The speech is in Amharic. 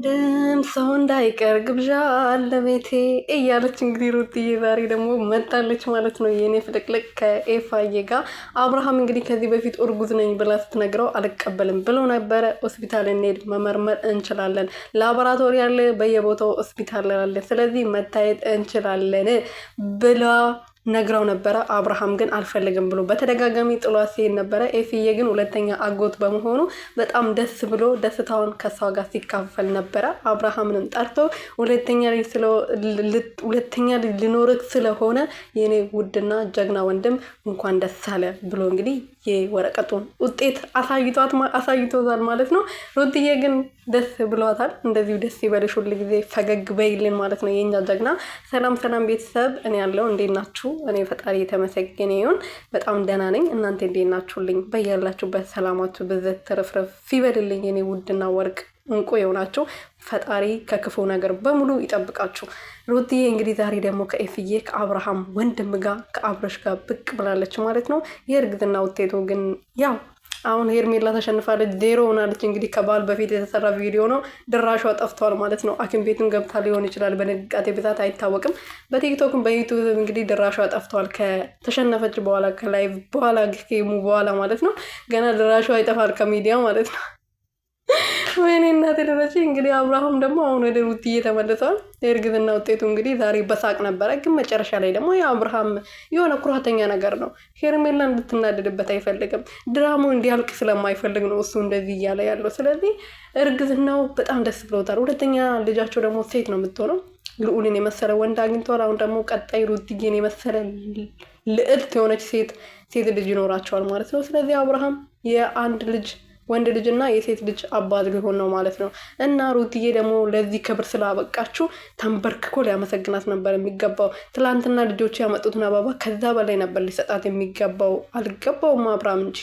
አንድም ሰው እንዳይቀር ግብዣ ለቤቴ እያለች እንግዲህ ሩትዬ ዛሬ ደግሞ መጣለች ማለት ነው። የኔ ፍልቅልቅ ከኤፋዬ ጋር አብርሃም እንግዲህ ከዚህ በፊት እርጉዝ ነኝ ብላ ስትነግረው አልቀበልም ብሎ ነበረ። ሆስፒታል እንሄድ መመርመር እንችላለን፣ ላቦራቶሪ ያለ በየቦታው ሆስፒታል አለ፣ ስለዚህ መታየት እንችላለን ብላ ነግራው ነበረ። አብርሃም ግን አልፈልግም ብሎ በተደጋጋሚ ጥሏት ሲሄድ ነበረ። ኤፍዬ ግን ሁለተኛ አጎት በመሆኑ በጣም ደስ ብሎ ደስታውን ከሷ ጋር ሲካፈል ነበረ። አብርሃምንም ጠርቶ ሁለተኛ ልጅ ሊኖርክ ስለሆነ የኔ ውድና ጀግና ወንድም እንኳን ደስ አለ ብሎ እንግዲህ የወረቀቱን ውጤት አሳይቶታል ማለት ነው። ሩትዬ ግን ደስ ብሏታል። እንደዚሁ ደስ ይበልሽ፣ ሁል ጊዜ ፈገግ በይልን ማለት ነው የኛ ጀግና። ሰላም ሰላም ቤተሰብ፣ እኔ ያለው እንዴት ናችሁ? እኔ ፈጣሪ የተመሰገነ ይሁን በጣም ደህና ነኝ። እናንተ እንዴት ናችሁልኝ? በያላችሁበት ሰላማችሁ ብዘት ተረፍረፍ ይበልልኝ። የኔ ውድና ወርቅ እንቁ የሆናችሁ ፈጣሪ ከክፉ ነገር በሙሉ ይጠብቃችሁ። ሩትዬ እንግዲህ ዛሬ ደግሞ ከኤፍዬ ከአብርሃም ወንድም ጋር ከአብረሽ ጋር ብቅ ብላለች ማለት ነው። የእርግዝና ውጤቱ ግን ያው አሁን ሄርሜላ ተሸንፋለች፣ ዜሮ ሆናለች። እንግዲህ ከበዓል በፊት የተሰራ ቪዲዮ ነው፣ ድራሿ ጠፍቷል ማለት ነው። ሐኪም ቤትም ገብታ ሊሆን ይችላል፣ በንቃቴ ብዛት አይታወቅም። በቲክቶክም በዩቱብ እንግዲህ ድራሿ ጠፍቷል። ከተሸነፈች በኋላ ከላይቭ በኋላ ጌሙ በኋላ ማለት ነው። ገና ድራሿ ይጠፋል ከሚዲያ ማለት ነው። ወይኔ እናቴ ደረሰ። እንግዲህ አብርሃም ደግሞ አሁን ወደ ሩትዬ ተመልሰዋል። የእርግዝና ውጤቱ እንግዲህ ዛሬ በሳቅ ነበረ፣ ግን መጨረሻ ላይ ደግሞ የአብርሃም የሆነ ኩራተኛ ነገር ነው። ሄርሜላ እንድትናደድበት አይፈልግም። ድራማው እንዲያልቅ ስለማይፈልግ ነው እሱ እንደዚህ እያለ ያለው። ስለዚህ እርግዝናው በጣም ደስ ብሎታል። ሁለተኛ ልጃቸው ደግሞ ሴት ነው የምትሆነው። ልዑልን የመሰለ ወንድ አግኝተዋል። አሁን ደግሞ ቀጣይ ሩትዬን የመሰለ ልዕልት የሆነች ሴት ልጅ ይኖራቸዋል ማለት ነው። ስለዚህ አብርሃም የአንድ ልጅ ወንድ ልጅና የሴት ልጅ አባት ሊሆን ነው ማለት ነው። እና ሩትዬ ደግሞ ለዚህ ክብር ስላበቃችሁ ተንበርክኮ ሊያመሰግናት ነበር የሚገባው። ትላንትና ልጆቹ ያመጡትን አበባ ከዛ በላይ ነበር ሊሰጣት የሚገባው። አልገባውም አብርሃም እንጂ